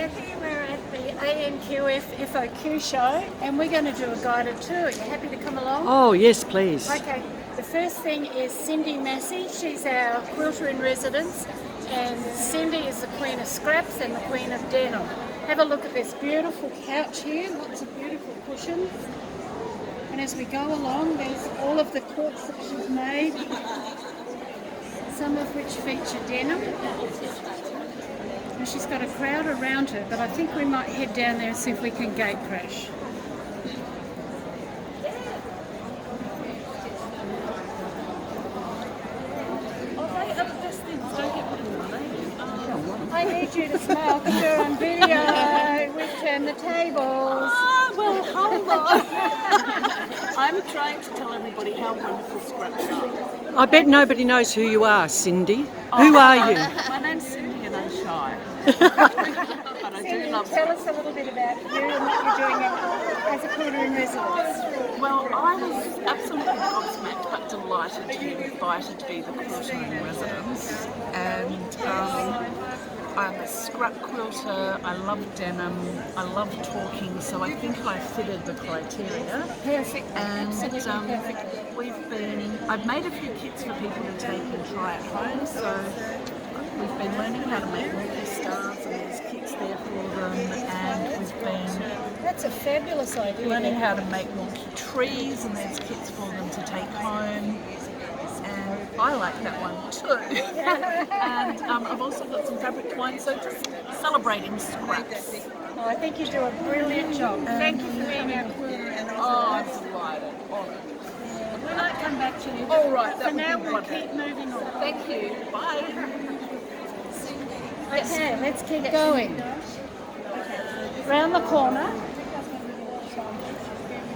Kathy, we're at the ANQF FOQ show and we're going to do a guided tour. You happy to come along? Oh, yes, please. Okay, the first thing is Cindy Massey. She's our quilter in residence, and Cindy is the queen of scraps and the queen of denim. Have a look at this beautiful couch here, lots of beautiful cushions. And as we go along, there's all of the quilts that she's made, some of which feature denim. And she's got a crowd around her, but I think we might head down there and see if we can gate crash. I need you to smile because you're on video. We've turned the tables. Oh, well, hold on. I'm trying to tell everybody how wonderful scraps are. I bet nobody knows who you are, Cindy. Who are you? My name's Cindy and I'm shy. But I do love Tell scraps. us a little bit about you and what you're doing as a quilter in residence. Well, I was absolutely gobsmacked but delighted to be invited to be the quilter in residence. And I'm a scrap quilter, I love denim, I love talking, so I think I fitted the criteria. Perfect. And Absolutely perfect. I've made a few kits for people to take and try at home, so we've been learning how to make wonky stars and there's kits there for them, and we've been That's a fabulous idea. learning how to make wonky trees and there's kits for them to take home. And I like that one too. And I've also got some fabric twine, so just celebrating scraps. Oh, I think you do a brilliant job. Thank you for being our quilter in residence. Oh, I'm delighted. We might come back to you. All right, For that would now, be we'll wonderful. keep moving on. Thank you. Bye. Okay, let's keep going. Round the corner.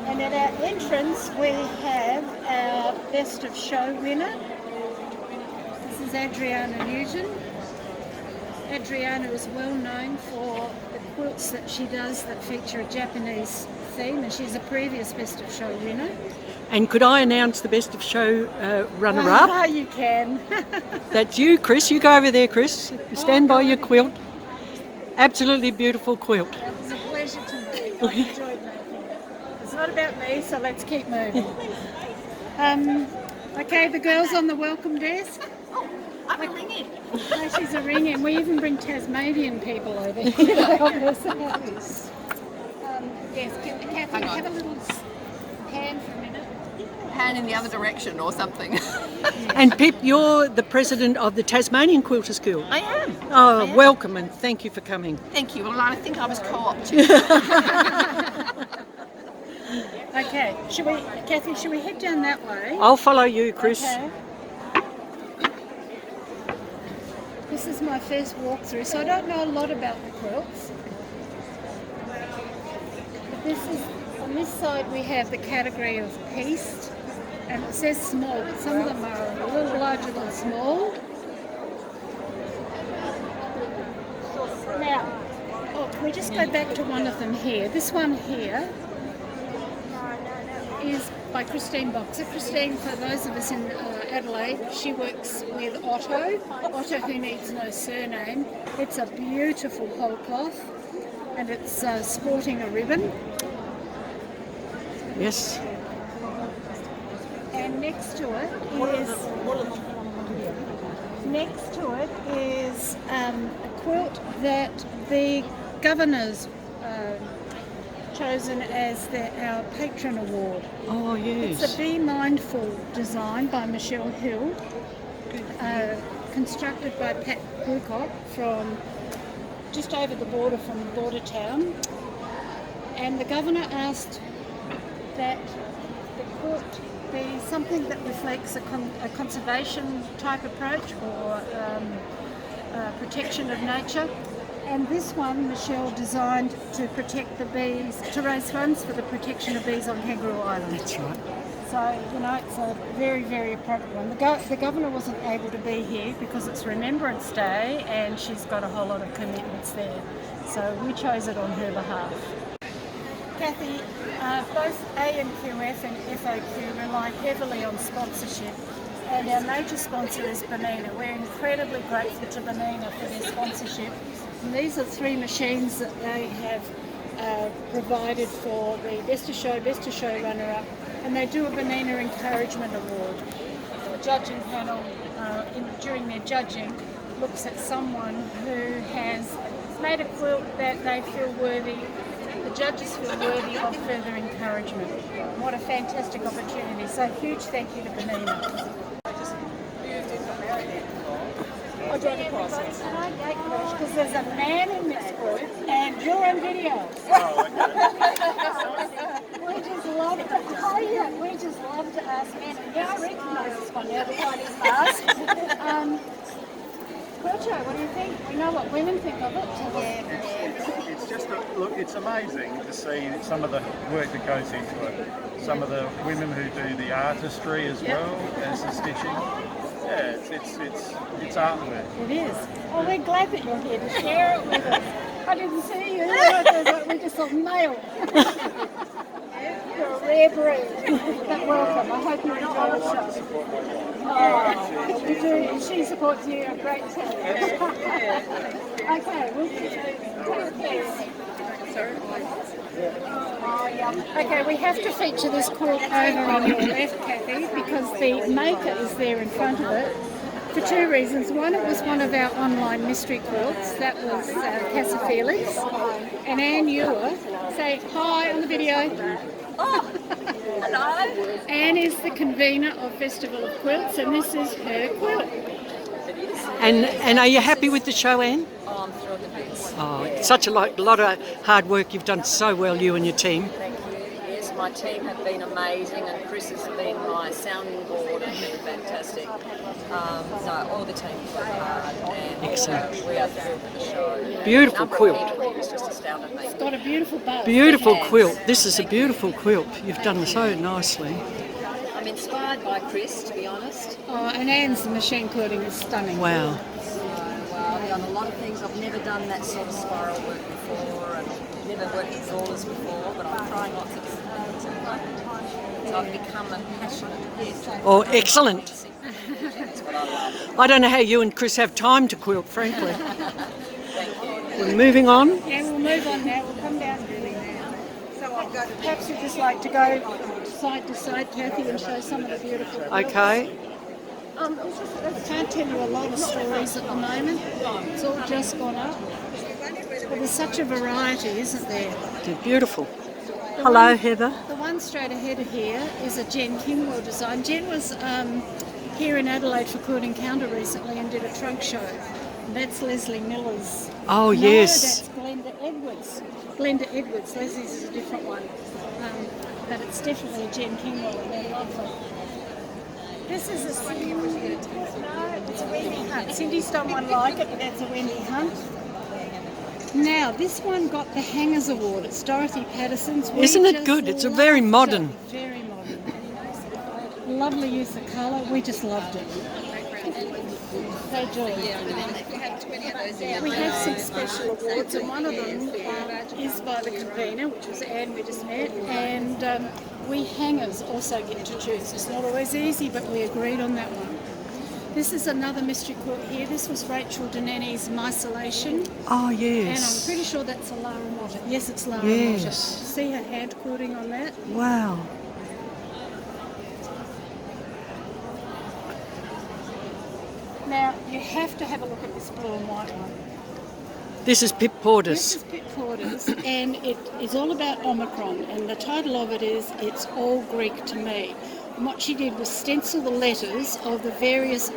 And at our entrance, we have our Best of Show winner. This is Adriana Newton. Adriana is well known for the quilts that she does that feature a Japanese theme, and she's a previous Best of Show winner. And could I announce the Best of Show runner-up? Ah, you can. That's you, Chris. You go over there, Chris. Stand by your quilt. Absolutely beautiful quilt. It was a pleasure to meet you. I enjoyed making it. It's not about me, so let's keep moving. Okay, the girls on the welcome desk. I'm a ringing. Oh, she's a ring-in. We even bring Tasmanian people over here to help us out. Yes, Kathy, have a little pan for a minute. Hand in the other direction or something. And Pip, you're the president of the Tasmanian Quilters Guild. I am. Oh, I am. welcome and thank you for coming. Thank you. Well, I think I was co-opted. Okay, Kathy, should we head down that way? I'll follow you, Chris. Okay. This is my first walkthrough, so I don't know a lot about the quilts. But this is, on this side we have the category of pieced, and it says small, but some of them are a little larger than small. Now, can we just go back to one of them here? This one here is by Christine Boxer. Christine, for those of us in Adelaide, she works with Otto, who needs no surname. It's a beautiful whole cloth and it's sporting a ribbon. Yes. And next to it is a quilt that the governor's chosen as our patron award. Oh, yes. It's a Be Mindful design by Michelle Hill, constructed by Pat Woolcock from just over the border from Bordertown. And the governor asked that the quilt be something that reflects a conservation type approach or protection of nature. And this one Michelle designed to protect the bees, to raise funds for the protection of bees on Kangaroo Island. That's right. So, it's a very, very appropriate one. The governor wasn't able to be here because it's Remembrance Day and she's got a whole lot of commitments there. So we chose it on her behalf. Kathy, both ANQF and FOQ rely heavily on sponsorship, and our major sponsor is Benina. We're incredibly grateful to Benina for their sponsorship, And these are 3 machines that they have provided for the Best of Show runner-up, and they do a Banana Encouragement Award. The judging panel, during their judging, looks at someone who has made a quilt that they feel worthy, the judges feel worthy of further encouragement. What a fantastic opportunity. So huge thank you to Banana. I'll join the process. Because there's a man in this group and you're on video. We just love to tell you. We just love to ask men. And yeah, I recognise this one now behind his mask. Quilto, what do you think? We know what women think of it. It's just, look, it's amazing to see some of the work that goes into it. Some of the women who do the artistry as well as the stitching. Yeah, it's artwork. It is. Oh, we're glad that you're here to share it with us. I didn't see you. We just saw male. You're a rare breed. But welcome. I hope you enjoy the show. Oh, you do. And she supports you. A great team. Okay, we'll take care. Okay, we have to feature this quilt over on your left, Kathy, because the maker is there in front of it for 2 reasons. One, it was one of our online mystery quilts. That was Casa Felix. And Anne Ewer. Say hi on the video. Oh, hello. Anne is the convener of Festival of Quilts, and this is her quilt. And are you happy with the show, Anne? Oh, I'm thrilled to bits. Oh, it's such a lot of hard work. You've done so well, you and your team. Thank you. Yes, my team have been amazing, and Chris has been my sounding board and been fantastic. No, all the team worked hard, and Excellent. we are thrilled with the show. Beautiful Number of quilt. people, it's just astounded me. It's got a beautiful bow. Beautiful quilt. This is a beautiful quilt. You've done so nicely. I'm inspired by Chris, to be honest. Oh, and Anne's machine quilting is stunning. Wow. I've done a lot of things. I've never done that sort of spiral work before, and never worked with rollers before, but I'm trying lots of different things at the moment. So I've become a passionate Oh, excellent. That's what I love. I don't know how you and Chris have time to quilt, frankly. Thank you. We're moving on. Yeah, we'll move on now. We'll come down really now. So perhaps you'd just like to go side to side, Kathy, and show some of the beautiful quilts. Okay. I can't tell you a lot of stories at the moment. It's all just gone up. But there's such a variety, isn't there? They're beautiful. Hello, Heather. The one straight ahead of here is a Jen Kingwell design. Jen was here in Adelaide for Quilt Encounter recently and did a trunk show. And that's Leslie Miller's. Oh, No, yes. that's Glenda Edwards. Glenda Edwards. Leslie's is a different one. But it's definitely a Jen Kingwell, and they're lovely. This is a Cindy. No, it's a Wendy Hunt. Cindy's done one like it, but that's a Wendy Hunt. Now, this one got the Hangers Award. It's Dorothy Patterson's. Isn't it good? It's a very modern. Very modern. Lovely use of colour. We just loved it. They do. We have some special awards, and one of them is by the convener, which was Anne we just met, and we hangers also get to choose. It's not always easy, but we agreed on that one. This is another mystery quilt here. This was Rachel Deneni's Mycelation. Oh, And I'm yes. pretty sure that's a Lara Motta. Yes, it's Lara Yes. Motta. See her hand quilting on that? Wow. Now, you have to have a look at this blue and white one. This is Pip This Porter's. is Pip Porter's, and it is all about Omicron, and the title of it is It's All Greek to Me. And what she did was stencil the letters of the various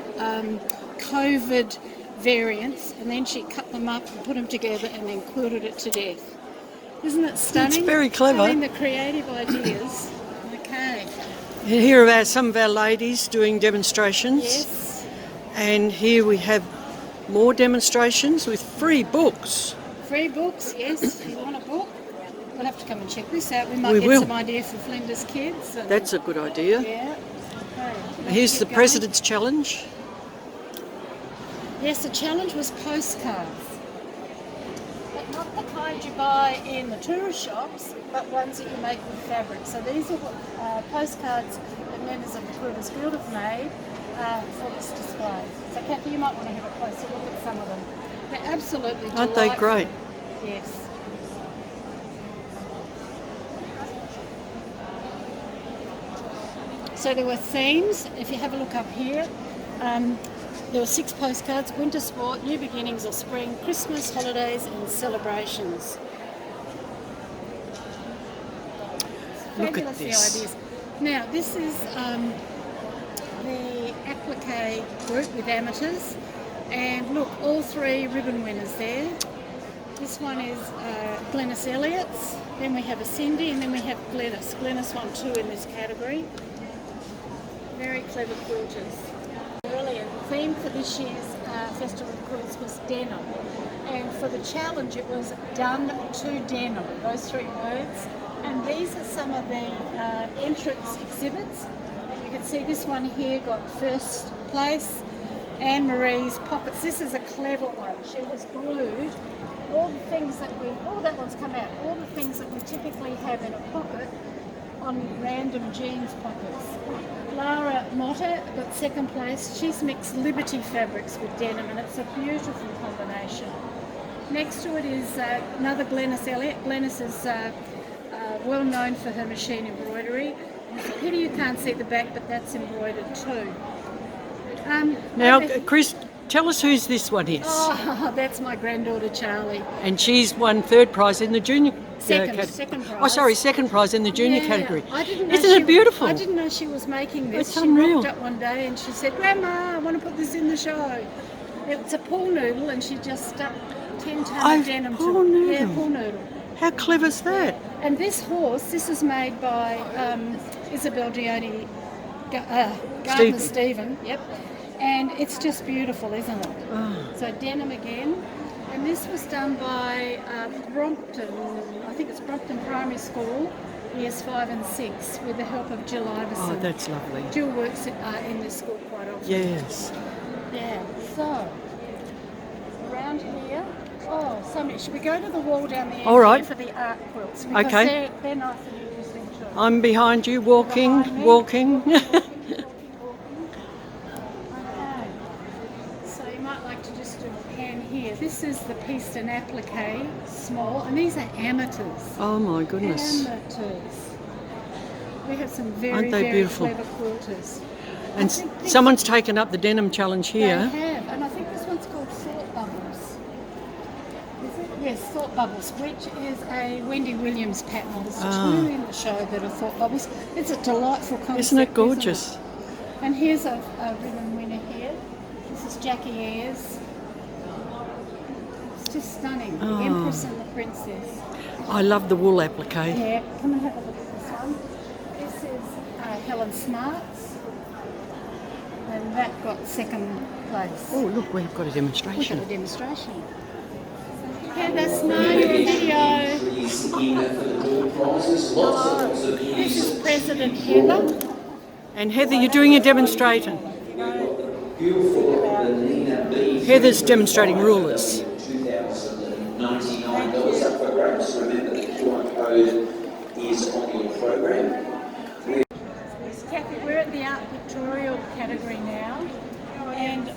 COVID variants, and then she cut them up and put them together and then quilted it to death. Isn't it stunning? It's very clever. I mean, the creative ideas. Okay. Here are some of our ladies doing demonstrations. Yes. And here we have more demonstrations with free books. Free books, yes. If you want a book, we'll have to come and check this out. We might We get will. some idea for Flinders kids. And, That's a good idea. yeah. Okay. Here's the Keep going. President's Challenge. Yes, the challenge was postcards. But not the kind you buy in the tourist shops, but ones that you make with fabric. So these are postcards that members of the Quilters Guild have made for this display. So Kathy, you might want to have a closer look at some of them. They're absolutely Aren't they delightful. great? Yes. So there were themes. If you have a look up here, there were 6 postcards: winter sport, new beginnings or spring, Christmas, holidays and celebrations. Look at Fabulous, the this. ideas. Now this is the applique group with amateurs, and look, all 3 ribbon winners there. This one is Glenys Elliott's, then we have a Cindy, and then we have Glenys. Glenys won 2 in this category. Very clever quilters. Brilliant. The theme for this year's Festival of Quilts was denim, and for the challenge it was done to denim, those 3 words. And these are some of the entrance exhibits. And you can see this one here got first place. Anne Marie's pockets. This is a clever one. She has glued all the things that that one's come out, all the things that we typically have in a pocket on random jeans pockets. Lara Motta got second place. She's mixed Liberty fabrics with denim, and it's a beautiful combination. Next to it is another Glenys Elliott. Glenys is well known for her machine embroidery. It's a pity you can't see the back, but that's embroidered too. Now, Chris, tell us whose this one is. Oh, that's my granddaughter Charlie. And she's won 3rd prize in the junior category. Second prize. Oh, sorry, 2nd prize in the junior Yeah, category. I didn't know Isn't it beautiful? I didn't know she was making this. It's She unreal. rocked up one day and she said, "Grandma, I want to put this in the show." It's a pool noodle, and she just stuck 10 ton of denim pool to it. noodle. Yeah, pool noodle. How clever's that? And this horse, this is made by Isabel Gioni, Gardner Stephen. Yep. And it's just beautiful, isn't it? Oh. So denim again. And this was done by Brompton, I think it's Brompton Primary School, years 5 and 6, with the help of Jill Iverson. Oh, that's lovely. Jill works in this school quite often. Yes. Yeah, so around here, so many. Should we go to the wall down there All right. for the art quilts? Because Okay. they're nice and interesting too. I'm behind you, walking, Behind me. walking. Okay. So you might like to just do a pan here. This is the piece and applique, small, and these are amateurs. Oh my goodness. Amateurs. We have some very, Aren't they very beautiful? clever quilters. I And think this- someone's taken up the denim challenge They here. have, and I think this one's called Thought Bubbles. Is it? Yes, Thought Bubbles, which is a Wendy Williams pattern. There's 2 in the show that are Thought Bubbles. It's a delightful concept. Isn't it gorgeous? Isn't it? And here's a ribbon winner here. This is Jackie Ayres. It's just stunning. The Empress and the Princess. I love the wool applique. Yeah, come and have a look at this one. This is Helen Smart's, and that got second place. Oh, look, we've got a We've got demonstration. a demonstration. Heather Smart video. This is President Heather. And Heather, you're doing a demonstration. Heather's demonstrating rulers. $99 programs. Remember the QR code is on your program. Kathy, we're at the art pictorial category now, and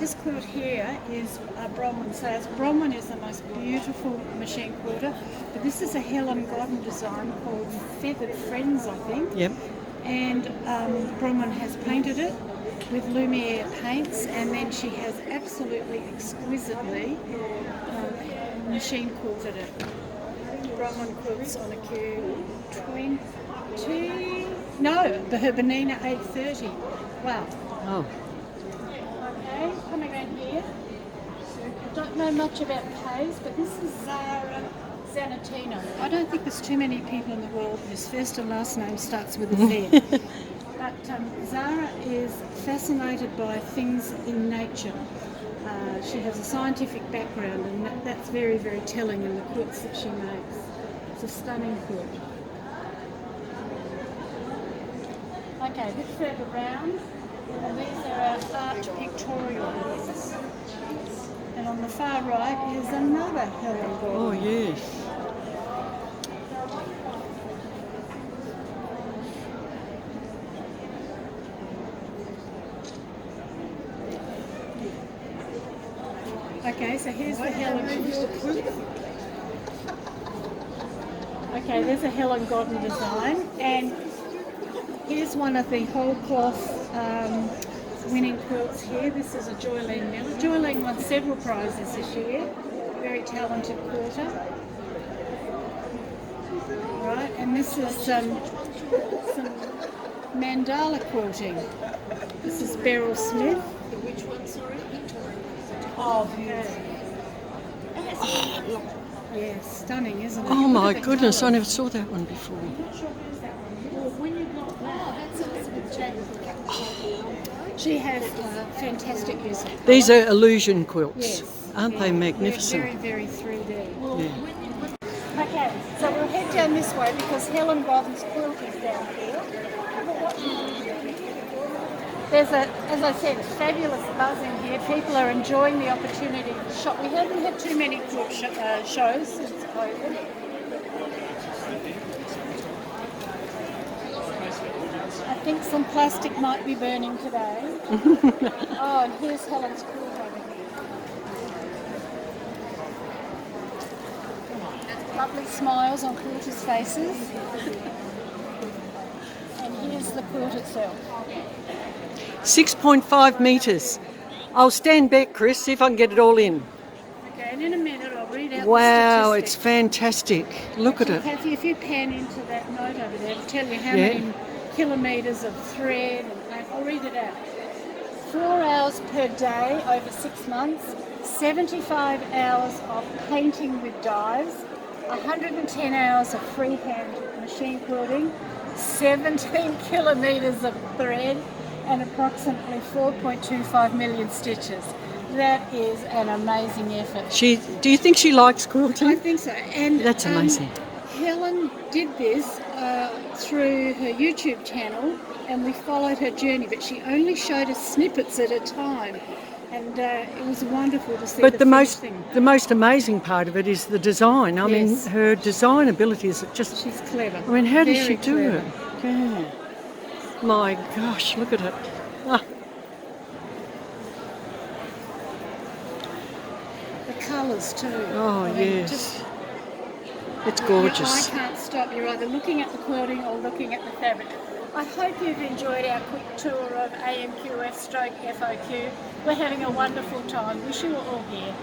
this quilt here is Bronwyn Sayers. Bronwyn is the most beautiful machine quilter, but this is a Helen Godden design called Feathered Friends, I think. Yep. And Bronwyn has painted it with Lumiere paints, and then she has absolutely exquisitely machine quilted it. Bronwyn quilts on a Q20. No, the Herbanina 830. Wow. Oh, Okay, coming around here. I don't know much about K's, but this is Zara Zanatino. I don't think there's too many people in the world whose first and last name starts with a Z. But Zara is fascinated by things in nature. She has a scientific background, and that's very, very telling in the quilts that she makes. It's a stunning quilt. Okay, a bit further round, and these are our art pictorials. And on the far right is another Helen Gordon. oh yes. Okay, so here's the Helen. Okay, there's a Helen Godden design, and here's one of the whole cloth winning quilts here. This is a Joylene Miller. Joylene won several prizes this year. Very talented quilter. Right, and this is some mandala quilting. This is Beryl Smith. Which one, sorry? Victoria. Oh, yeah, stunning, isn't it? Oh my Look at the goodness, I colours. never saw that one before. She has fantastic use of colour. These are illusion quilts, Yes, aren't they yeah, magnificent? Very, very 3D. Yeah. Okay, so we'll head down this way because Helen Godden's quilt is down here. There's as I said, fabulous buzz in here. People are enjoying the opportunity to shop. We haven't had too many quilt shows since COVID. I think some plastic might be burning today. Oh, and here's Helen's quilt over here. Lovely smiles on quilters' faces. And here's the quilt itself. 6.5 metres. I'll stand back, Chris, see if I can get it all in. Okay, and in a minute I'll read out Wow, the it's statistics. fantastic. Look at it. Kathy, if you pan into that note over there, it'll tell you how Yeah. many kilometres of thread, and I'll read it out. 4 hours per day over 6 months, 75 hours of painting with dyes, 110 hours of freehand machine quilting, 17 kilometres of thread, and approximately 4.25 million stitches. That is an amazing effort. Do you think she likes I quilting? think so. And That's amazing. Helen did this through her YouTube channel, and we followed her journey, but she only showed us snippets at a time, and it was wonderful to see. But the most finishing. the most amazing part of it is the design. I mean, Yes. her design abilities are just. She's clever. I mean, how does she Very do clever. it? Yeah. My gosh, look at it. Ah, The colours too. oh I mean, yes, just- it's Your gorgeous. eye can't stop. You're either looking at the quilting or looking at the fabric. I hope you've enjoyed our quick tour of AMQF/FOQ. We're having a wonderful time. Wish you were all here.